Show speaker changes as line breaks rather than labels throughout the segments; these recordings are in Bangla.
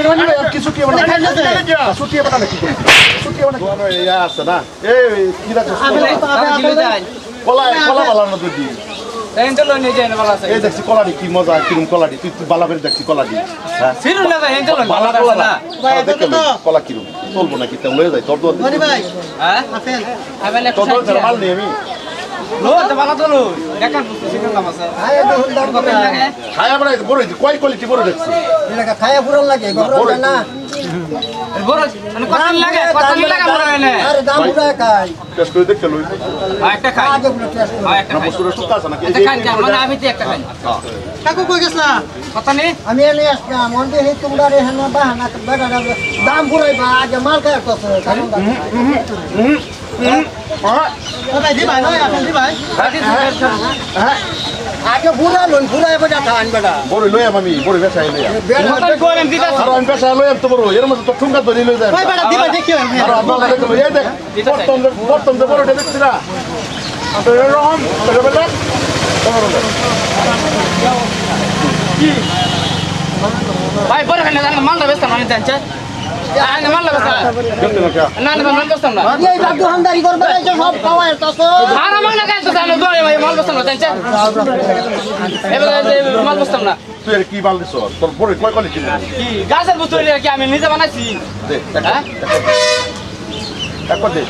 রানি ভাই আর কিছু কি মানে ছুটি হবে না কি ছুটি হবে না ইয়া আছে না এই কি রাখছ কলা বালানো তো দি
এই তো লই নিয়ে যাই না বালা আছে
এই দেখছি কলাডি কি মজা কিরম কলাডি তুই বালা করে দেখছি কলাডি হ্যাঁ
ফিরু না ভাই এই তো লই
বালা না কলা কিরম চলবো না কি তে লয়ে যাই তোর তো
রানি ভাই
হ্যাঁ
আপেল
আপেল এক
তোর তো মাল নেই আমি
লো তো বালা তো লো দেখান বুঝছি কেমন আছে
আয় দেখুন দাম কত
লাগে
খায় আমরা বড় কয় কোয়ালিটি বড় দেখছি
এটা খায়া পুরন লাগে গরম না
বড় মানে কত লাগে মনে হয় না
আরে দাম পুরা খাই
টেস্ট করে দেখতে লই
একটা খাই
আগে পুরো টেস্ট
একটা
না
খাই
বস্তুটা সুতা আছে নাকি
একটা খাই মানে আমি তো একটা খাই
কাকু কই গেছলা
কত নেই
আমি এনে আসলাম মন্দির হে তোমরা রে হানা বাহানা বেটা দাম পুরাই বা আগে মাল খায় কত ভাই দি ভাই নয় আপেল দি ভাই
হ্যাঁ
আগে পুরা লন পুরা বেটা খান বেটা
বড় লই আমি বড় বেচাই লই
কত করেন দিতা
আর আমি পেশা লই তো বড় এর মধ্যে তো ঠুঙ্গা ধরে লই যায়
ভাই বেটা দি ভাই দেখিও
আর আপনারা দেখো এই দেখ বর্তন যে বড়টা দেখছি না তো এরকম বেটা
কি ভাই বড় খাই না মালটা বেচতাম না জানছে আরে মাল লাগা না না মাল বেচতাম না
এই বাদ দোকানদারি করবে এই সব খাওয়ায় তো
আর মাল লাগা তো জানো দই মাল বেচতাম না জানছে এবারে মাল বেচতাম না
তুই আর কি মাল দিছ তোর বড় কয় কোয়ালিটি
কি গাছের বস্তু কি আমি নিজে বানাইছি
দে একবার দে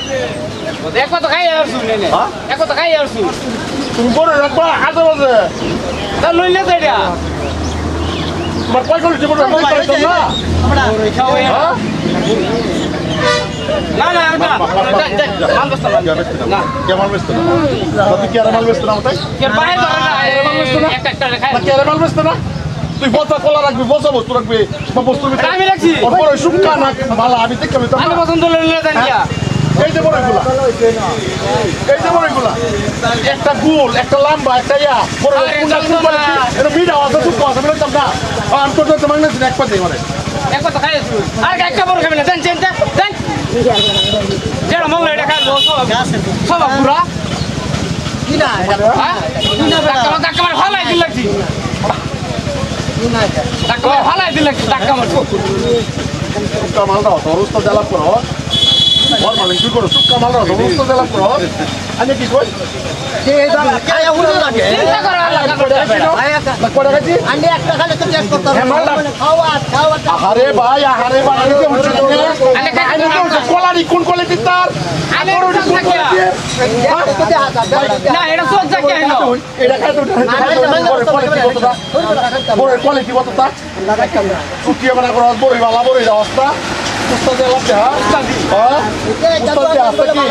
দেখো তো খাই আর শুনে নে দেখো তো খাই আর শুন
তুমি বড় রাখবা হাতে বসে
তা লইলে তো এটা
তোমার কয় কোয়ালিটি বড় কয় কোয়ালিটি না
আমরা
খাওয়াই না না না মাল বেচতাম না
কে মাল বেচতে না তুই কি আর মাল বেচতে না ওটাই
কে বাইরে ধরে না একটা খাই
কে আর মাল বেচতে না তুই বসা কলা রাখবি বসা বস্তু রাখবি বা বস্তু
আমি রাখছি
বড় শুকা না ভালো আমি দেখতে আমি তো
আমি পছন্দ লইলে জানি
এই যে বড়গুলা একটা গোল একটা লম্বা একটা ইয়া বড় এটা মিডা আছে খুব কষ্ট আমি বলতাম না আমি তো তো মাংনা দিন এক পাতে মারে
এক কথা খাই আর একটা বড় খাবি না দেন দেন যেটা মঙ্গল এটা খাইবো সব পুরা
কি না
হ্যাঁ টাকা মার ভালাই দিল লাগছি টাকা মার ভালাই দিল লাগছি টাকা মার
সুক্কা মালটা তোর উস্তাদ জ্বালাপ করো ওর মালিক কি করো সুক্কা মালটা তোর উস্তাদ জ্বালাপ করো আমি কি কই
এই দাম খায়া পুরন লাগে
চিন্তা করা
করে গেছি
আমি একটা খালে তো টেস্ট করতে খাওয়া
আরে ভাই আমি কি উঠছি কোলারি কোন কোয়ালিটি তার
আমি না এটা সোজ যাকে হলো
এটা খাই তো বড় কোয়ালিটি কত তা চুটিয়ে বানা করা বড় বালা বড় অবস্থা উস্তাদ জ্বালাপ হ্যাঁ উস্তাদ আছে কি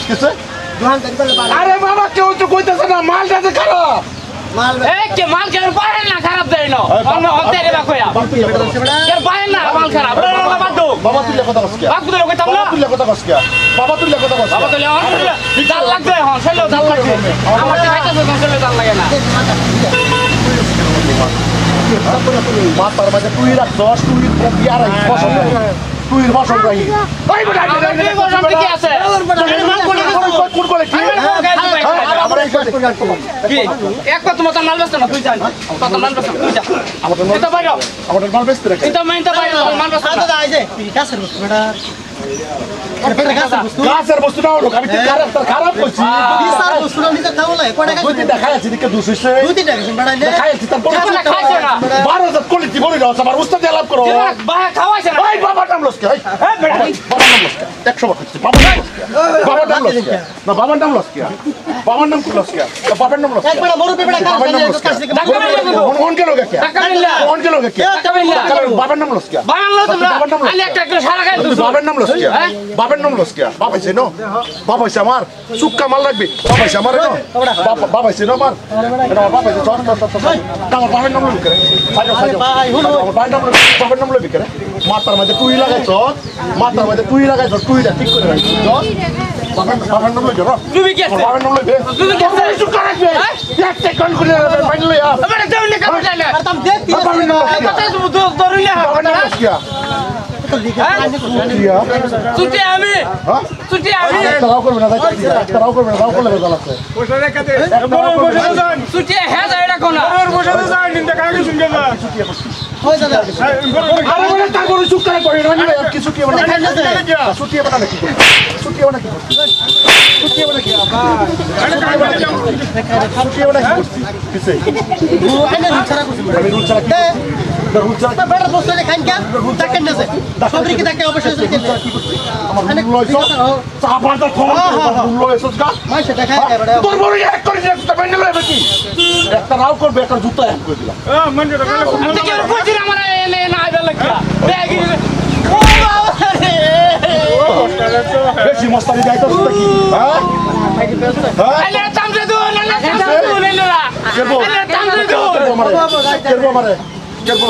কিসে আরে বাবা কেউ তো কইতেছে না মালটা যে খারাপ
এই কে মাল কেন পারেন না খারাপ দেই না অন্য হতে রে বাকয়া কে পারেন না মাল খারাপ
বাবা তুই কথা কস
বাকু তো কইতাম না
তুই কথা কস বাবা তুই কথা কস
বাবা তো জাল লাগবে হন সেলো জাল লাগবে আমার তো খাইতে তো সেলো জাল লাগে না
মাতার মাঝে তুই রাখছস তুই ইয়ার পছন্দ তুই পছন্দ রাখি ওই বড়
কি আছে
কোন কোয়ালিটি আমরা
কি এক কথা মত মাল বেচতে না তুই জান কত মাল বেচতে তুই যা এটা বাইরে
আমাদের মাল বেচতে রাখি
এটা মাইনটা বাইরে মাল বেচতে
দাদা আইছে কাছের বস্তু বেটা
গাছের বস্তু না হলো আমি তো খারাপ করছি
বিশাল বস্তু নিতে খাও লাই কোটা
দুই তিনটা খাইছি দিকে দুসিছে
দুই তিনটা গেছেন বেটা
খাইছি তারপর
খাইছে না
12,000 কোয়ালিটি বড় দাও আমার উস্তাদ লাভ করো
বা খাওয়াইছে না
ওই বাবা নাম লসকে এই বেটা বাবা নাম লসকে 100 টাকা বাবা নাম লসকে না বাবার নাম লসকে বাবার নাম কি লসকে বাবার নাম লসকে
একবার বড় পেপড়া
কোন কে লোকে
টাকা মিললা
কোন কে লোকে
টাকা মিললা
বাবার নাম লসকে
বানালো তোমরা আলে একটা করে সারা খাই তো
বাবার নাম লসকে বাবার নাম লসকে বাবা হইছে নো বাবা হইছে আমার সুক্কা মাল রাখবি বাবা হইছে আমার নো বাবা হইছে নো আমার এটা বাবা হইছে চট আমার বাবার নাম লবি করে ভাই হুনো বাবার নাম লবি করে মাথার মধ্যে তুই লাগাইছ তুইটা ঠিক করে রাখছ বাবার নাম লবি
তুমি কি আছে
বাবার নাম লবি
তুমি কি আছে
সুক্কা রাখবি একটা কোন করে ফাইনালি
আবার দেউনে কাপড় চাইলে
আর তুমি দেখ
বাবার নাম
কথা তুমি ধরিলে
বাবার নাম লসকে
ছুটি আমি
হ্যাঁ
ছুটি আমি
তারাও করবে না তারাও করবে না তারাও করলে বেজাল আছে
ছুটি হ্যাঁ যায় রাখো না
ওই দাদা
আরে বলে তারপরে চুপ করে পড়ে না কি ছুটি হবে না ছুটি হবে না কি ছুটি হবে না কি ছুটি হবে না কি ছুটি হবে না কি কিসে আমি রুল ছাড়া রুল ছাড়া
বেটা বসে খান কে দেখেন না সবরি কি দেখে অবশ্যই
আমার রুল লইছো চা পাতা খাওয়া রুল লইছো গা
মাইছে দেখায় বেটা
তোর বড় এক করে একটা ব্যান্ড লইবে কি একটা রাও করবে একটা জুতা এক করে দিলাম
আমি কি আর কইছি আমার এনে না আইবা লাগিয়া ব্যাগ ও বাবা রে
বেশি মস্তানি যাইতো কি হ্যাঁ
আলে তামজে দু না তামজে দু নেলা আলে তামজে দু
কেরবো মারে কেরবো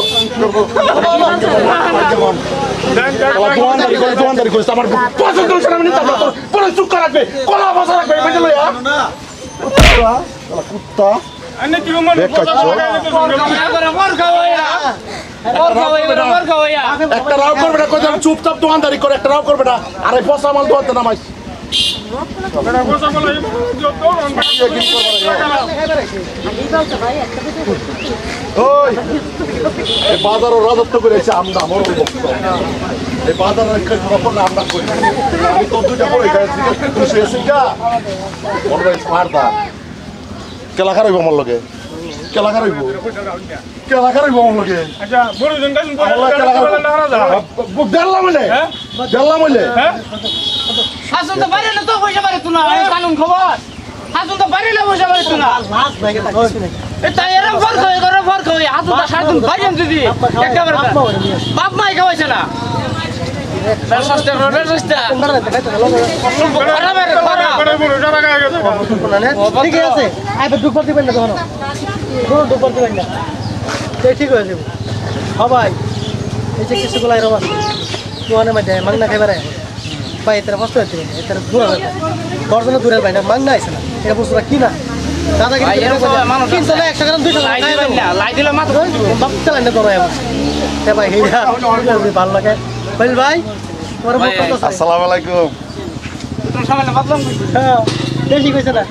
দোয়ানদারি করিস আমার পছন্দ হচ্ছে না আমি নিতাম না তোর পরে চুপ করে রাখবে কলা বসা রাখবে বুঝে লইয়া কুত্তা একটা রাও করবে না কই চুপচাপ দোয়ানদারি করে একটা রাও করবে না আরে পচা মাল দোয়াতে নামাইস ওই বাজারও রাজত্ব করেছে আমরা মরল এই বাজারের খবর না আমরা করি আমি তো দুইটা পড়ে গেছি খুশি হয়েছি গা মনে হয় স্মার্টদা কেলা খারাইব আমার লগে কেলা খারাইব কেলা খারাইব আমার লগে দেড়লাম হইলে দেড়লাম হইলে
হাসুন তো বাইরে না তো পয়সা বাইরে তুনা কানুন খবর হাসুন তো বাইরে না পয়সা বাইরে তুনা
মাছ ভাগে থাকছিস না
এটা এরকম ফর খাওয়া হাসুন তো সারাদিন বাইরে যদি একেবারে বাপ মাই খাওয়াইছে না সস্তা রোডের সস্তা
তোমরা দেখাইতে ভালো ঠিক আছে আইবে দুপুর দিবেন না তখন দুপুর দিবেন না ঠিক হয়ে যাবে ভাই এই যে কিছুগুলো এরকম আছে তুয়ানে মধ্যে মাংনা খাইবারে ভাই এটার কষ্ট হচ্ছে এটার দূর হবে দর্জনে দূরের ভাই না মাংনা আইছে না এটা বুঝরা কি না দাদা কিন্তু না 100 গ্রাম 200 গ্রাম
লাই দিলে মাত্র
বাপ চালাই না তোরা এ ভাই এইটা ভালো লাগে বল ভাই তোমার
আসসালামু আলাইকুম
তুমি সবাই বদলাম
হ্যাঁ বেশি কইছে না